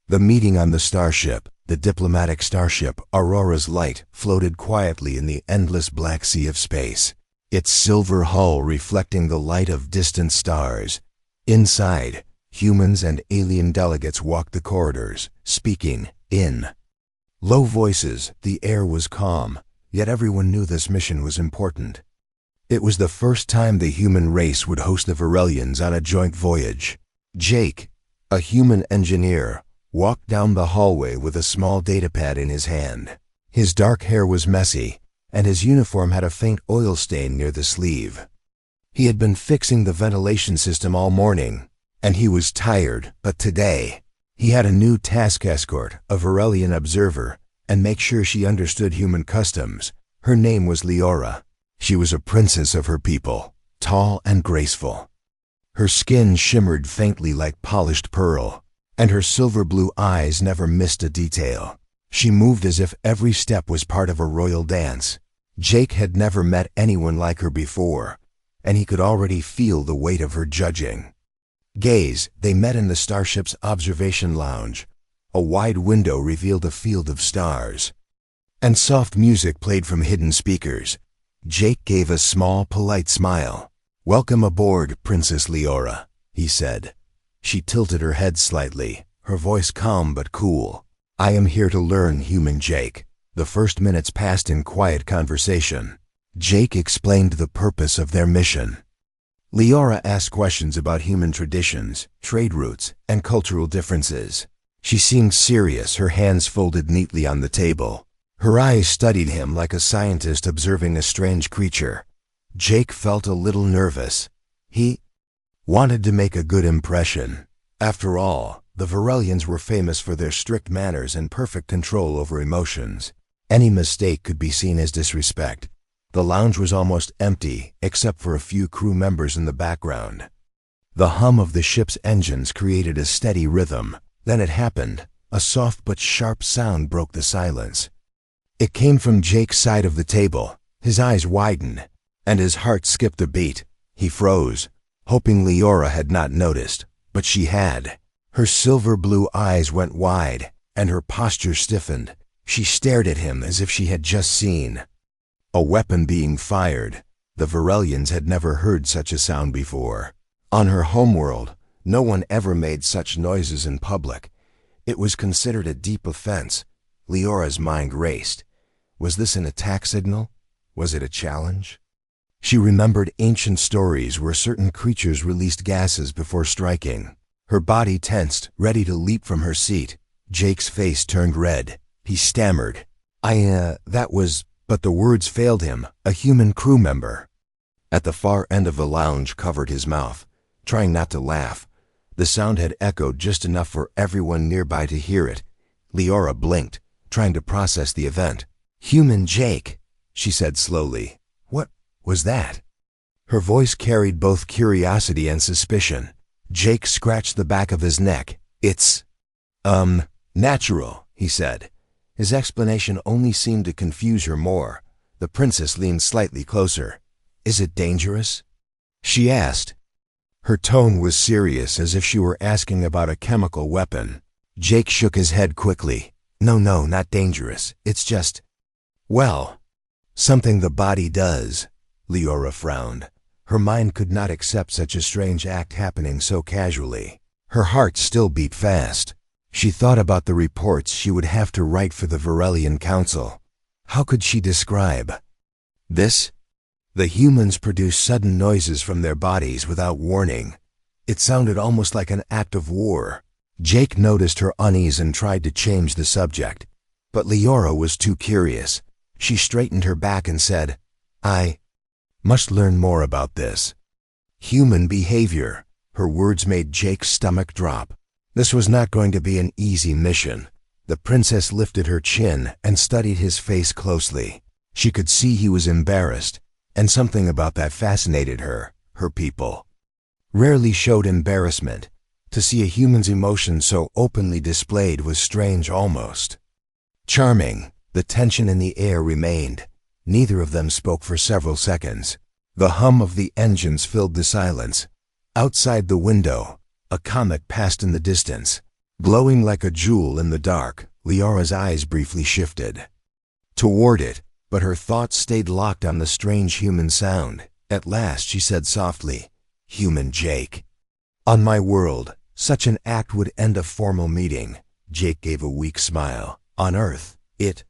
The meeting on the starship, the diplomatic starship Aurora's Light, floated quietly in the endless black sea of space, its silver hull reflecting the light of distant stars. Inside, humans and alien delegates walked the corridors, speaking in low voices. The air was calm, yet everyone knew this mission was important. It was the first time the human race would host the Varelians on a joint voyage. Jake, a human engineer, walked down the hallway with a small datapad in his hand. His dark hair was messy, and his uniform had a faint oil stain near the sleeve. He had been fixing the ventilation system all morning, and he was tired, but today, he had a new task: escort a Varelian observer and make sure she understood human customs. Her name was Leora. She was a princess of her people, tall and graceful. Her skin shimmered faintly like polished pearl, and her silver blue eyes never missed a detail. She moved as if every step was part of a royal dance. Jake had never met anyone like her before, and he could already feel the weight of her judging gaze. They met in the starship's observation lounge. A wide window revealed a field of stars, and soft music played from hidden speakers. Jake gave a small, polite smile. "Welcome aboard, Princess Leora," he said. She tilted her head slightly, her voice calm but cool. "I am here to learn, human Jake." The first minutes passed in quiet conversation. Jake explained the purpose of their mission. Leora asked questions about human traditions, trade routes, and cultural differences. She seemed serious, her hands folded neatly on the table. Her eyes studied him like a scientist observing a strange creature. Jake felt a little nervous. He wanted to make a good impression. After all, the Varelians were famous for their strict manners and perfect control over emotions. Any mistake could be seen as disrespect. The lounge was almost empty, except for a few crew members in the background. The hum of the ship's engines created a steady rhythm. Then it happened. A soft but sharp sound broke the silence. It came from Jake's side of the table. His eyes widened, and his heart skipped a beat. He froze, hoping Leora had not noticed, but she had. Her silver blue eyes went wide, and her posture stiffened. She stared at him as if she had just seen a weapon being fired. The Varelians had never heard such a sound before. On her homeworld, no one ever made such noises in public. It was considered a deep offense. Leora's mind raced. Was this an attack signal? Was it a challenge? She remembered ancient stories where certain creatures released gases before striking. Her body tensed, ready to leap from her seat. Jake's face turned red. He stammered. That was... But the words failed him. A human crew member at the far end of the lounge covered his mouth, trying not to laugh. The sound had echoed just enough for everyone nearby to hear it. Leora blinked, trying to process the event. "Human Jake," she said slowly. "What was that?" Her voice carried both curiosity and suspicion. Jake scratched the back of his neck. "It's, natural," he said. His explanation only seemed to confuse her more. The princess leaned slightly closer. "Is it dangerous?" she asked. Her tone was serious, as if she were asking about a chemical weapon. Jake shook his head quickly. No, not dangerous. It's just, well, something the body does." Leora frowned. Her mind could not accept such a strange act happening so casually. Her heart still beat fast. She thought about the reports she would have to write for the Varelian Council. How could she describe this? The humans produced sudden noises from their bodies without warning. It sounded almost like an act of war. Jake noticed her unease and tried to change the subject. But Leora was too curious. She straightened her back and said, "I must learn more about this. Human behavior." Her words made Jake's stomach drop. This was not going to be an easy mission. The princess lifted her chin and studied his face closely. She could see he was embarrassed, and something about that fascinated her. Her people rarely showed embarrassment. To see a human's emotion so openly displayed was strange, almost charming. The tension in the air remained. Neither of them spoke for several seconds. The hum of the engines filled the silence. Outside the window, a comet passed in the distance. Glowing like a jewel in the dark, Leora's eyes briefly shifted toward it, but her thoughts stayed locked on the strange human sound. At last she said softly, "Human Jake." "On my world, such an act would end a formal meeting." Jake gave a weak smile. "On Earth, it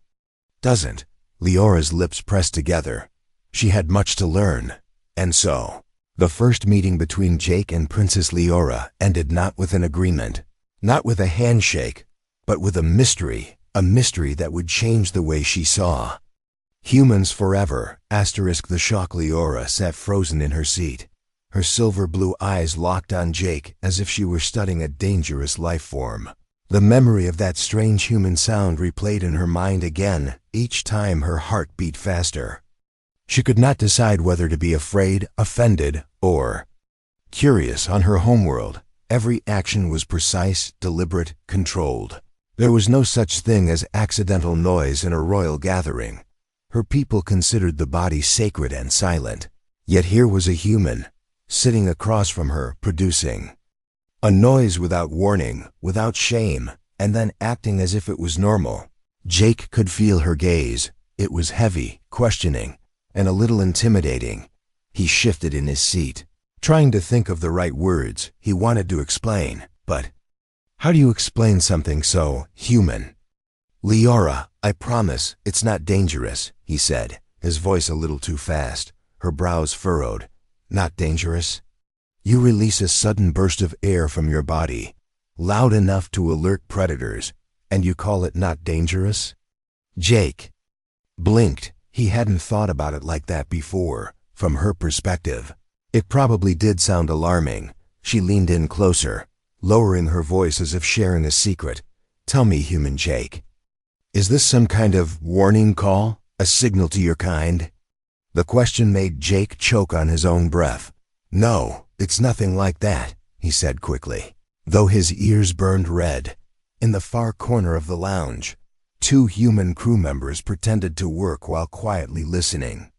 doesn't." Leora's lips pressed together. She had much to learn. And so, the first meeting between Jake and Princess Leora ended not with an agreement, not with a handshake, but with a mystery that would change the way she saw humans forever. The shock. Leora sat frozen in her seat, her silver blue eyes locked on Jake as if she were studying a dangerous life form. The memory of that strange human sound replayed in her mind again, each time her heart beat faster. She could not decide whether to be afraid, offended, or curious. On her homeworld, every action was precise, deliberate, controlled. There was no such thing as accidental noise in a royal gathering. Her people considered the body sacred and silent. Yet here was a human, sitting across from her, producing a noise without warning, without shame, and then acting as if it was normal. Jake could feel her gaze. It was heavy, questioning, and a little intimidating. He shifted in his seat, trying to think of the right words. He wanted to explain, but how do you explain something so human? "Leora, I promise it's not dangerous," he said, his voice a little too fast, her brows furrowed. "Not dangerous? You release a sudden burst of air from your body, loud enough to alert predators, and you call it not dangerous?" Jake blinked. He hadn't thought about it like that before. From her perspective, it probably did sound alarming. She leaned in closer, lowering her voice as if sharing a secret. "Tell me, human Jake, is this some kind of warning call? A signal to your kind?" The question made Jake choke on his own breath. "No, it's nothing like that," he said quickly, though his ears burned red. In the far corner of the lounge, two human crew members pretended to work while quietly listening.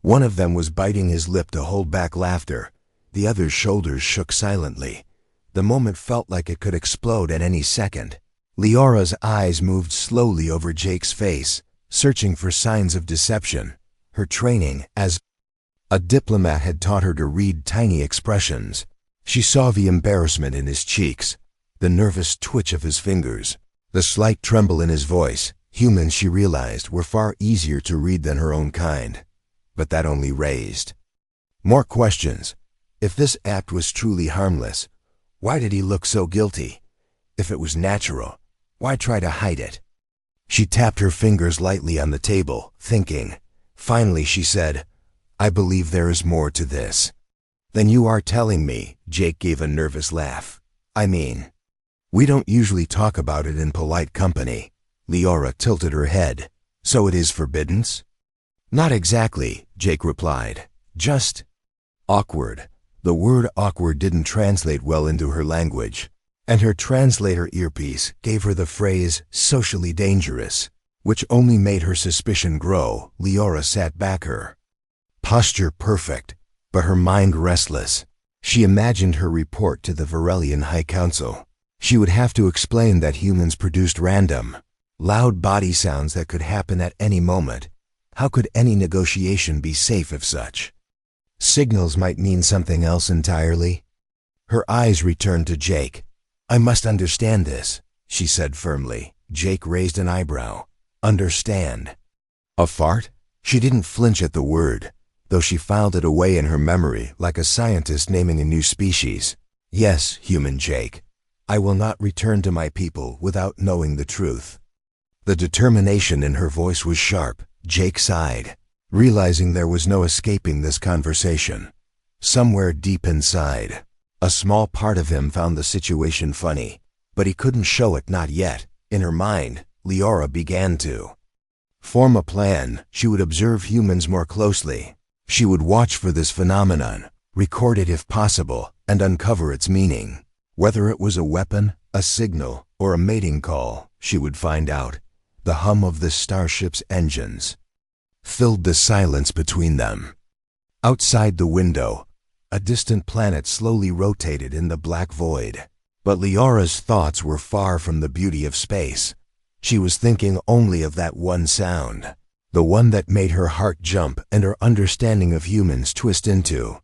One of them was biting his lip to hold back laughter. The other's shoulders shook silently. The moment felt like it could explode at any second. Leora's eyes moved slowly over Jake's face, searching for signs of deception. Her training as a diplomat had taught her to read tiny expressions. She saw the embarrassment in his cheeks, the nervous twitch of his fingers, the slight tremble in his voice. Humans, she realized, were far easier to read than her own kind. But that only raised more questions. If this act was truly harmless, why did he look so guilty? If it was natural, why try to hide it? She tapped her fingers lightly on the table, thinking. Finally she said, "I believe there is more to this." "Then you are telling me," Jake gave a nervous laugh. "I mean, we don't usually talk about it in polite company." Leora tilted her head. "So it is forbidden?" "Not exactly," Jake replied. "Just awkward." The word awkward didn't translate well into her language, and her translator earpiece gave her the phrase socially dangerous, which only made her suspicion grow. Leora sat back, her posture perfect, but her mind restless. She imagined her report to the Varelian High Council. She would have to explain that humans produced random, loud body sounds that could happen at any moment. How could any negotiation be safe if such signals might mean something else entirely? Her eyes returned to Jake. "I must understand this," she said firmly. Jake raised an eyebrow. "Understand? A fart?" She didn't flinch at the word, though she filed it away in her memory like a scientist naming a new species. "Yes, human Jake. I will not return to my people without knowing the truth." The determination in her voice was sharp. Jake sighed, realizing there was no escaping this conversation. Somewhere deep inside, a small part of him found the situation funny, but he couldn't show it, not yet. In her mind, Leora began to form a plan. She would observe humans more closely. She would watch for this phenomenon, record it if possible, and uncover its meaning. Whether it was a weapon, a signal, or a mating call, she would find out. The hum of the starship's engines filled the silence between them. Outside the window, a distant planet slowly rotated in the black void. But Liara's thoughts were far from the beauty of space. She was thinking only of that one sound, the one that made her heart jump and her understanding of humans twist into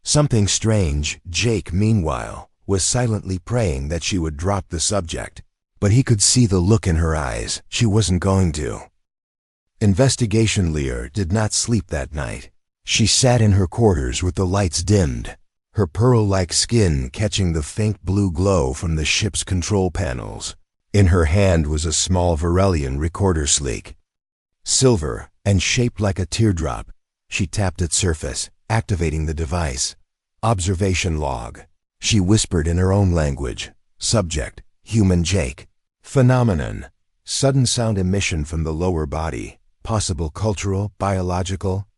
something strange. Jake, meanwhile, was silently praying that she would drop the subject, but he could see the look in her eyes. She wasn't going to. Investigation Liara did not sleep that night. She sat in her quarters with the lights dimmed, her pearl-like skin catching the faint blue glow from the ship's control panels. In her hand was a small Varelian recorder, sleek, silver, and shaped like a teardrop. She tapped its surface, activating the device. Observation log. She whispered in her own language. Subject: human Jake. Phenomenon: sudden sound emission from the lower body. Possible cultural, biological,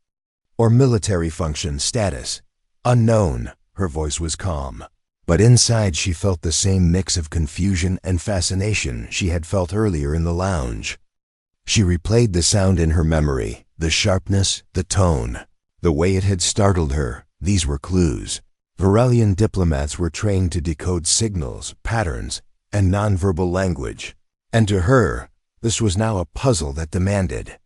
or military function. Status: unknown. Her voice was calm, but inside she felt the same mix of confusion and fascination she had felt earlier in the lounge. She replayed the sound in her memory, the sharpness, the tone, the way it had startled her. These were clues. Varelian diplomats were trained to decode signals, patterns, and nonverbal language, and to her, this was now a puzzle that demanded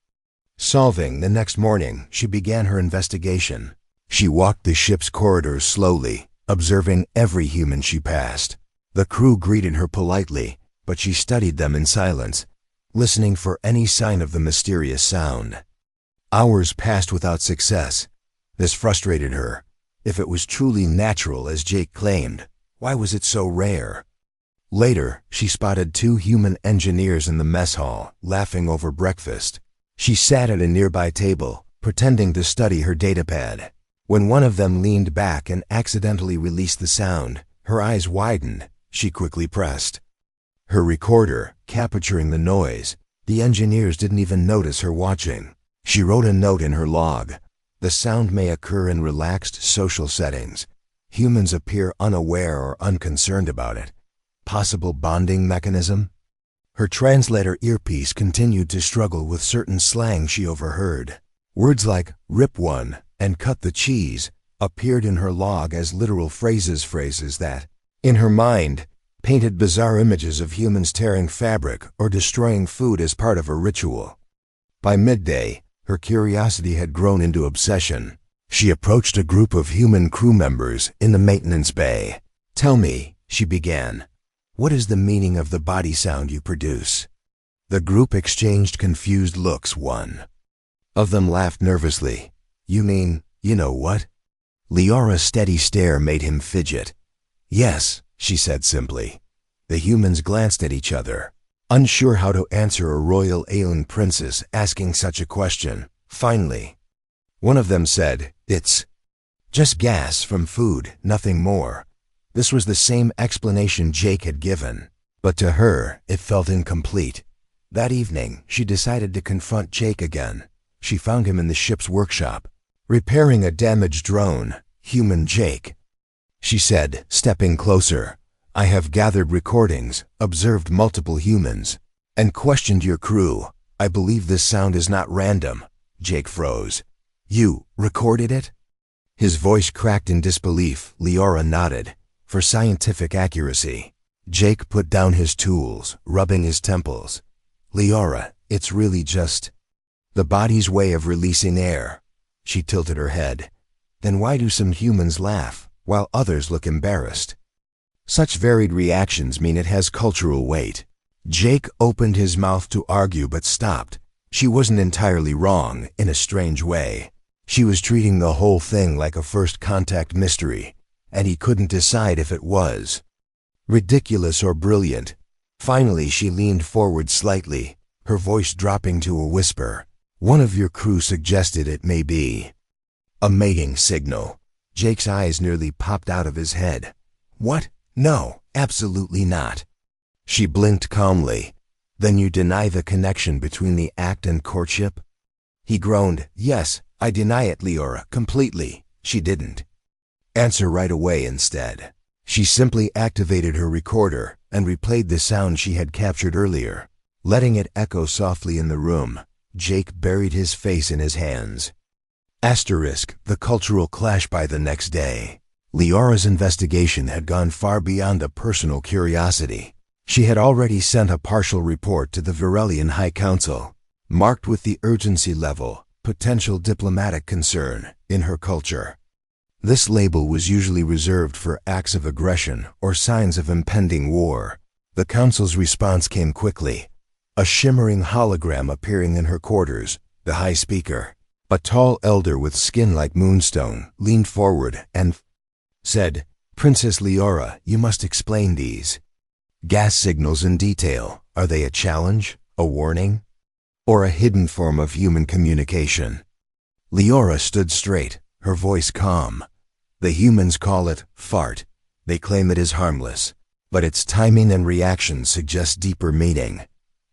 solving. The next morning, she began her investigation. She walked the ship's corridors slowly, observing every human she passed. The crew greeted her politely, but she studied them in silence, listening for any sign of the mysterious sound. Hours passed without success. This frustrated her. If it was truly natural as Jake claimed, why was it so rare? Later, she spotted 2 human engineers in the mess hall, laughing over breakfast. She sat at a nearby table, pretending to study her datapad. When one of them leaned back and accidentally released the sound, her eyes widened. She quickly pressed her recorder, capturing the noise. The engineers didn't even notice her watching. She wrote a note in her log. The sound may occur in relaxed social settings. Humans appear unaware or unconcerned about it. Possible bonding mechanism? Her translator earpiece continued to struggle with certain slang she overheard. Words like "rip one" and "cut the cheese" appeared in her log as literal phrases that, in her mind, painted bizarre images of humans tearing fabric or destroying food as part of a ritual. By midday, her curiosity had grown into obsession. She approached a group of human crew members in the maintenance bay. "Tell me," she began, "what is the meaning of the body sound you produce?" The group exchanged confused looks. One of them laughed nervously. "You mean, you know what?" Liara's steady stare made him fidget. "Yes," she said simply. The humans glanced at each other, unsure how to answer a royal alien princess asking such a question. Finally, one of them said, "It's just gas from food, nothing more." This was the same explanation Jake had given, but to her, it felt incomplete. That evening, she decided to confront Jake again. She found him in the ship's workshop, repairing a damaged drone. "Human Jake," she said, stepping closer, "I have gathered recordings, observed multiple humans, and questioned your crew. I believe this sound is not random." Jake froze. "You recorded it?" His voice cracked in disbelief. Liara nodded. "For scientific accuracy." Jake put down his tools, rubbing his temples. "Liara, it's really just the body's way of releasing air." She tilted her head. "Then why do some humans laugh, while others look embarrassed?" "Such varied reactions mean it has cultural weight." Jake opened his mouth to argue but stopped. She wasn't entirely wrong, in a strange way. She was treating the whole thing like a first contact mystery, and he couldn't decide if it was ridiculous or brilliant. Finally, she leaned forward slightly, her voice dropping to a whisper. "One of your crew suggested it may be a mating signal." Jake's eyes nearly popped out of his head. "What? No, absolutely not." She blinked calmly. "Then you deny the connection between the act and courtship?" He groaned. "Yes, I deny it, Liara, completely." She didn't answer right away. Instead, she simply activated her recorder and replayed the sound she had captured earlier, letting it echo softly in the room. Jake buried his face in his hands. The cultural clash. By the next day, Leora's investigation had gone far beyond a personal curiosity. She had already sent a partial report to the Virelian High Council, marked with the urgency level, potential diplomatic concern, in her culture. This label was usually reserved for acts of aggression or signs of impending war. The Council's response came quickly. A shimmering hologram appearing in her quarters, the High Speaker, a tall elder with skin like moonstone, leaned forward and said, "Princess Leora, you must explain these gas signals in detail. Are they a challenge, a warning, or a hidden form of human communication?" Leora stood straight, her voice calm. "The humans call it fart. They claim it is harmless, but its timing and reaction suggest deeper meaning."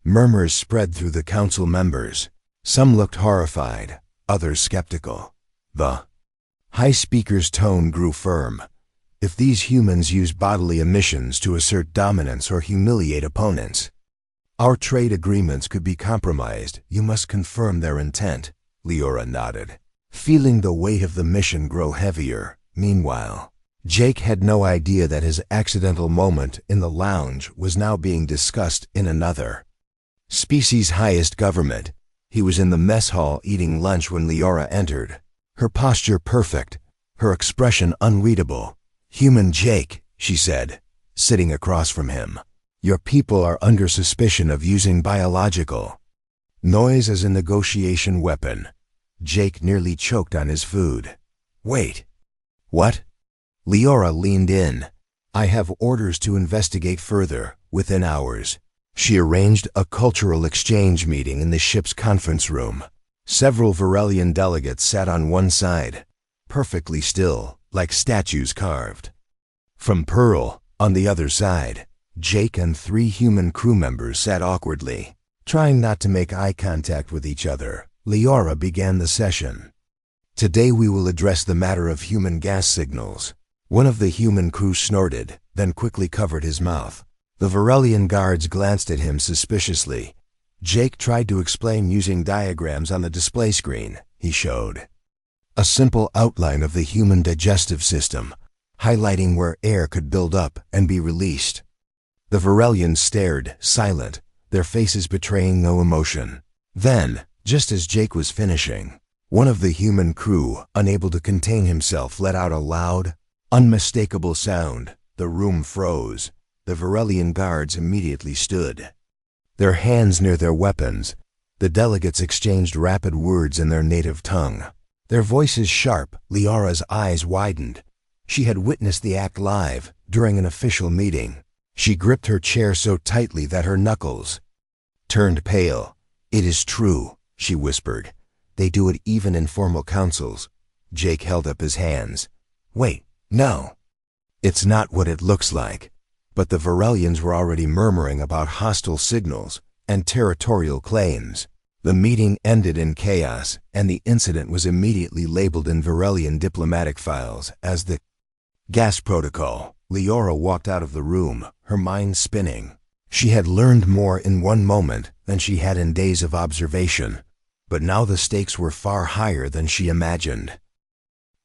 Murmurs spread through the council members. Some looked horrified, others skeptical. The High Speaker's tone grew firm. "If these humans use bodily emissions to assert dominance or humiliate opponents, our trade agreements could be compromised. You must confirm their intent." Leora nodded, feeling the weight of the mission grow heavier. Meanwhile, Jake had no idea that his accidental moment in the lounge was now being discussed in another species' highest government. He was in the mess hall eating lunch when Leora entered, her posture perfect, her expression unreadable. "Human Jake," she said, sitting across from him. "Your people are under suspicion of using biological noise as a negotiation weapon." Jake nearly choked on his food. "Wait. What?" Leora leaned in. "I have orders to investigate further, within hours." She arranged a cultural exchange meeting in the ship's conference room. Several Virelian delegates sat on one side, perfectly still, like statues carved. From Pearl, on the other side, Jake and 3 human crew members sat awkwardly, trying not to make eye contact with each other. Leora began the session. "Today we will address the matter of human gas signals." One of the human crew snorted, then quickly covered his mouth. The Virelian guards glanced at him suspiciously. Jake tried to explain using diagrams on the display screen. He showed a simple outline of the human digestive system, highlighting where air could build up and be released. The Virelians stared, silent, their faces betraying no emotion. Then, just as Jake was finishing, one of the human crew, unable to contain himself, let out a loud, unmistakable sound. The room froze. The Virelian guards immediately stood, their hands near their weapons. The delegates exchanged rapid words in their native tongue. Their voices sharp. Leora's eyes widened. She had witnessed the act live, during an official meeting. She gripped her chair so tightly that her knuckles turned pale. "It is true," she whispered. "They do it even in formal councils." Jake held up his hands. "Wait, no. It's not what it looks like." But the Virelians were already murmuring about hostile signals and territorial claims. The meeting ended in chaos, and the incident was immediately labeled in Virelian diplomatic files as the gas protocol. Leora walked out of the room, her mind spinning. She had learned more in one moment than she had in days of observation, but now the stakes were far higher than she imagined.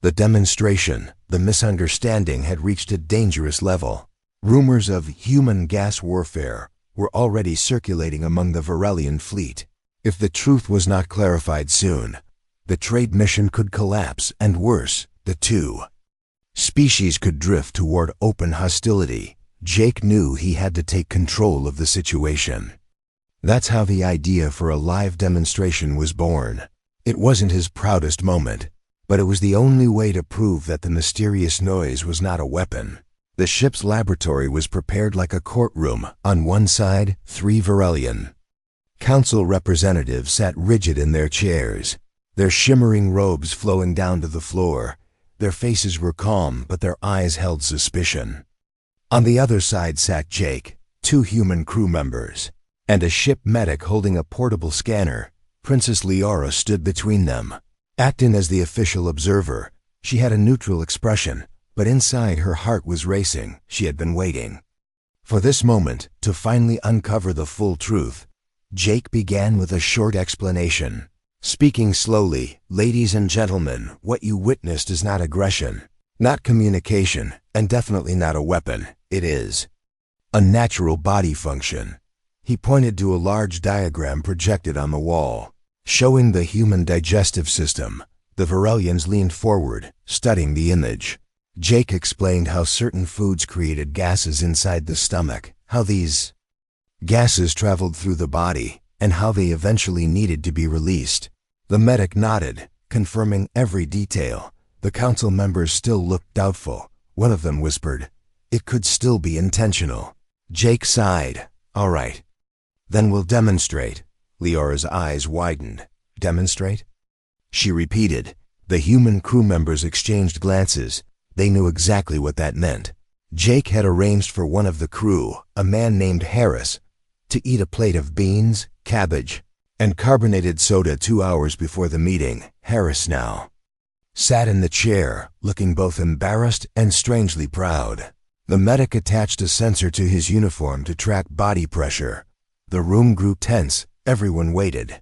The demonstration, the misunderstanding, had reached a dangerous level. Rumors of human gas warfare were already circulating among the Virelian fleet. If the truth was not clarified soon, the trade mission could collapse, and worse, the two species could drift toward open hostility. Jake knew he had to take control of the situation. That's how the idea for a live demonstration was born. It wasn't his proudest moment, but it was the only way to prove that the mysterious noise was not a weapon. The ship's laboratory was prepared like a courtroom. On one side, 3 Virelian council representatives sat rigid in their chairs, their shimmering robes flowing down to the floor. Their faces were calm, but their eyes held suspicion. On the other side sat Jake, 2 human crew members, and a ship medic holding a portable scanner. Princess Leora stood between them, acting as the official observer. She had a neutral expression, but inside her heart was racing. She had been waiting for this moment to finally uncover the full truth. Jake began with a short explanation. Speaking slowly, "Ladies and gentlemen, what you witnessed is not aggression. Not communication, and definitely not a weapon. It is a natural body function. He pointed to a large diagram projected on the wall, showing the human digestive system. The Varelians leaned forward, studying the image. Jake explained how certain foods created gases inside the stomach, how these gases traveled through the body, and how they eventually needed to be released. The medic nodded, confirming every detail. The council members still looked doubtful. One of them whispered, "It could still be intentional." Jake sighed. "All right. Then we'll demonstrate." Leora's eyes widened. "Demonstrate?" She repeated. The human crew members exchanged glances. They knew exactly what that meant. Jake had arranged for one of the crew, a man named Harris, to eat a plate of beans, cabbage, and carbonated soda 2 hours before the meeting. Harris now sat in the chair, looking both embarrassed and strangely proud. The medic attached a sensor to his uniform to track body pressure. The room grew tense. Everyone waited.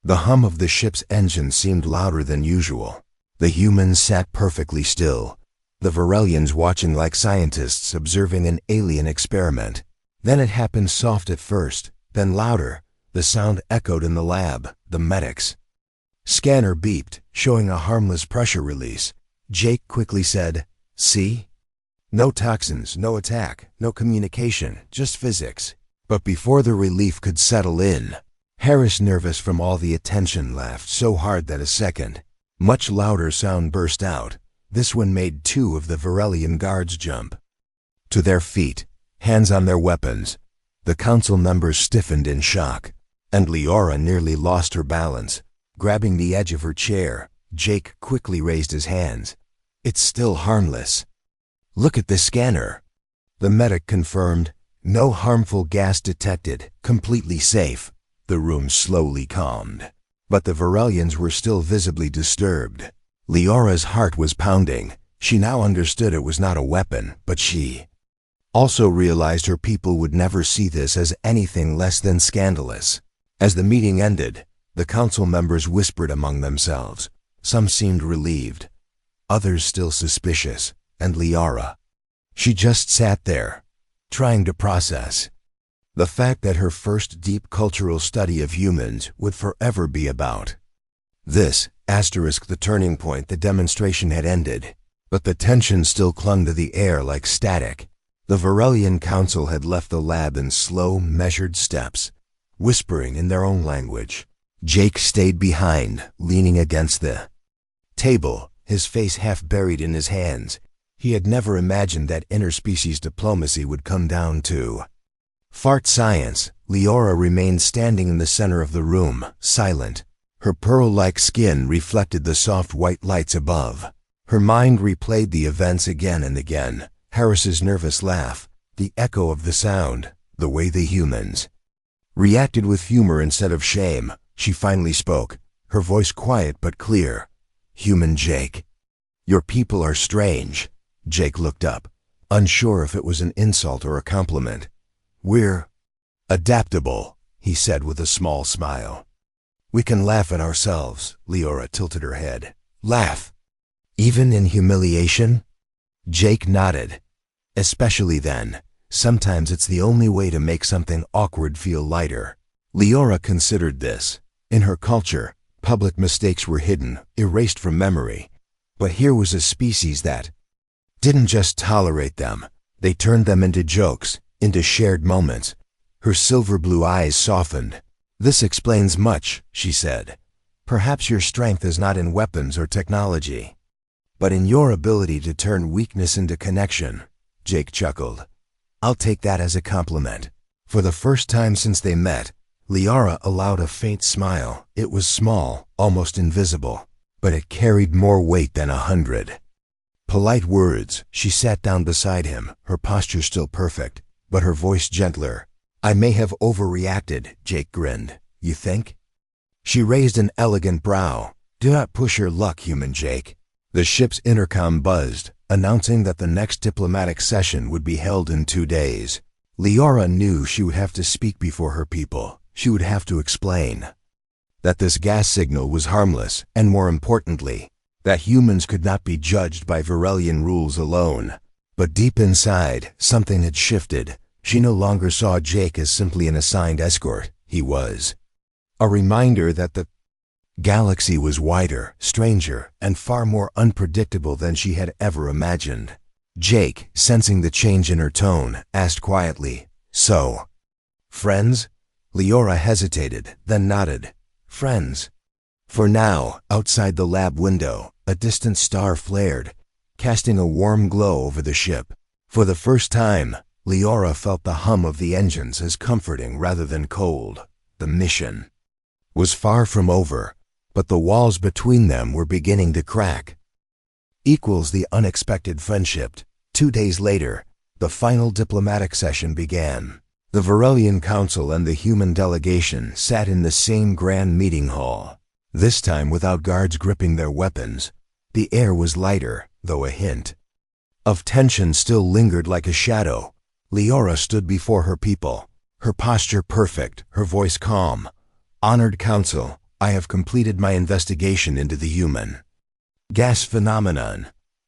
The hum of the ship's engine seemed louder than usual. The humans sat perfectly still, the Varelians watching like scientists observing an alien experiment. Then it happened, soft at first, then louder. The sound echoed in the lab. The medic's scanner beeped, showing a harmless pressure release. Jake quickly said, "See? No toxins, no attack, no communication, just physics." But before the relief could settle in, Harris, nervous from all the attention, laughed so hard that a second, much louder sound burst out. This one made 2 of the Varelian guards jump to their feet, hands on their weapons. The council members stiffened in shock, and Leora nearly lost her balance. Grabbing the edge of her chair, Jake quickly raised his hands. "It's still harmless. Look at the scanner." The medic confirmed, "No harmful gas detected, completely safe." The room slowly calmed, but the Varelians were still visibly disturbed. Leora's heart was pounding. She now understood it was not a weapon, but she also realized her people would never see this as anything less than scandalous. As the meeting ended, the council members whispered among themselves. Some seemed relieved, others still suspicious, and Leora, she just sat there, trying to process the fact that her first deep cultural study of humans would forever be about this. The turning point. The demonstration had ended, but the tension still clung to the air like static. The Varelian council had left the lab in slow, measured steps, whispering in their own language. Jake stayed behind, leaning against the table, his face half buried in his hands. He had never imagined that interspecies diplomacy would come down to fart science. Leora remained standing in the center of the room, silent. Her pearl-like skin reflected the soft white lights above. Her mind replayed the events again and again. Harris's nervous laugh, the echo of the sound, the way the humans reacted with humor instead of shame. She finally spoke, her voice quiet but clear. "Human Jake, your people are strange." Jake looked up, unsure if it was an insult or a compliment. "We're adaptable," he said with a small smile. "We can laugh at ourselves." Leora tilted her head. "Laugh? Even in humiliation?" Jake nodded. "Especially then. Sometimes it's the only way to make something awkward feel lighter." Leora considered this. In her culture, public mistakes were hidden, erased from memory. But here was a species that didn't just tolerate them. They turned them into jokes, into shared moments. Her silver blue eyes softened. "This explains much," she said. "Perhaps your strength is not in weapons or technology, but in your ability to turn weakness into connection." Jake chuckled. "I'll take that as a compliment." For the first time since they met, Leora allowed a faint smile. It was small, almost invisible, but it carried more weight than 100 polite words. She sat down beside him, her posture still perfect, but her voice gentler. "I may have overreacted," Jake grinned. "You think?" She raised an elegant brow. "Do not push your luck, human Jake." The ship's intercom buzzed, announcing that the next diplomatic session would be held in 2 days. Leora knew she would have to speak before her people. She would have to explain that this gas signal was harmless, and more importantly, that humans could not be judged by Varelian rules alone. But deep inside, something had shifted. She no longer saw Jake as simply an assigned escort. He was a reminder that the galaxy was wider, stranger, and far more unpredictable than she had ever imagined. Jake, sensing the change in her tone, asked quietly, "So, friends?" Leora hesitated, then nodded. "Friends." For now, outside the lab window, a distant star flared, casting a warm glow over the ship. For the first time, Leora felt the hum of the engines as comforting rather than cold. The mission was far from over, but the walls between them were beginning to crack. Equals the unexpected friendship. 2 days later, the final diplomatic session began. The Varelian Council and the human delegation sat in the same grand meeting hall. This time without guards gripping their weapons. The air was lighter, though a hint of tension still lingered like a shadow. Leora stood before her people, her posture perfect, her voice calm. "Honored Council, I have completed my investigation into the human gas phenomenon."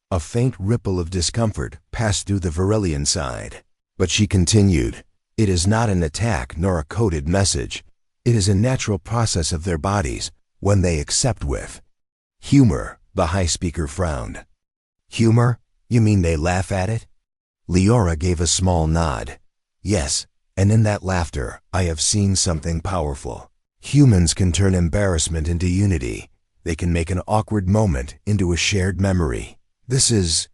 A faint ripple of discomfort passed through the Varelian side. But she continued, "It is not an attack nor a coded message. It is a natural process of their bodies, when they accept with humor." The High Speaker frowned. "Humor? You mean they laugh at it?" Leora gave a small nod. "Yes, and in that laughter, I have seen something powerful. Humans can turn embarrassment into unity. They can make an awkward moment into a shared memory. This is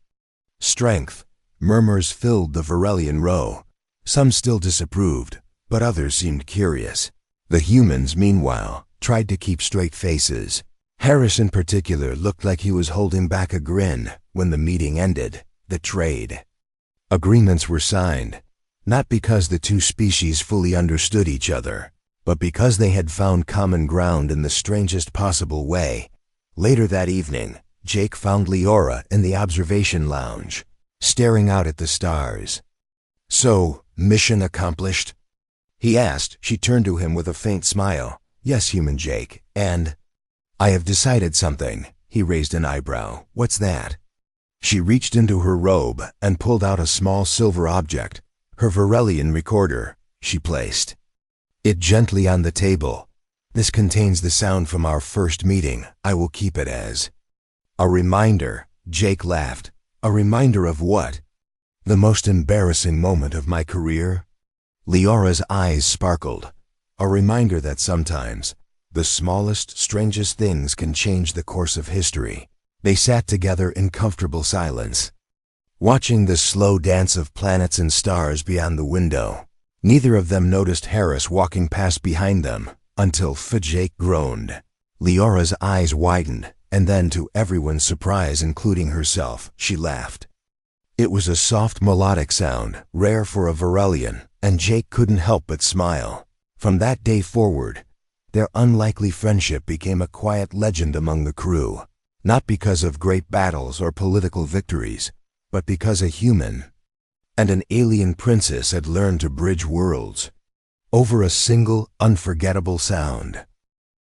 strength." Murmurs filled the Varelian row. Some still disapproved, but others seemed curious. The humans, meanwhile, tried to keep straight faces. Harris in particular looked like he was holding back a grin when the meeting ended. The trade agreements were signed, not because the two species fully understood each other, but because they had found common ground in the strangest possible way. Later that evening, Jake found Leora in the observation lounge, staring out at the stars. "So, mission accomplished?" he asked. She turned to him with a faint smile. "Yes, human Jake, and I have decided something." He raised an eyebrow. "What's that?" She reached into her robe and pulled out a small silver object, her Varelian recorder. She placed it gently on the table. "This contains the sound from our first meeting. I will keep it as a reminder." Jake laughed. "A reminder of what?" "The most embarrassing moment of my career." Leora's eyes sparkled. "A reminder that sometimes the smallest, strangest things can change the course of history." They sat together in comfortable silence, watching the slow dance of planets and stars beyond the window. Neither of them noticed Harris walking past behind them, until Jake groaned. Leora's eyes widened, and then, to everyone's surprise, including herself, she laughed. It was a soft melodic sound, rare for a Varelian, and Jake couldn't help but smile. From that day forward, their unlikely friendship became a quiet legend among the crew, not because of great battles or political victories, but because a human and an alien princess had learned to bridge worlds over a single unforgettable sound.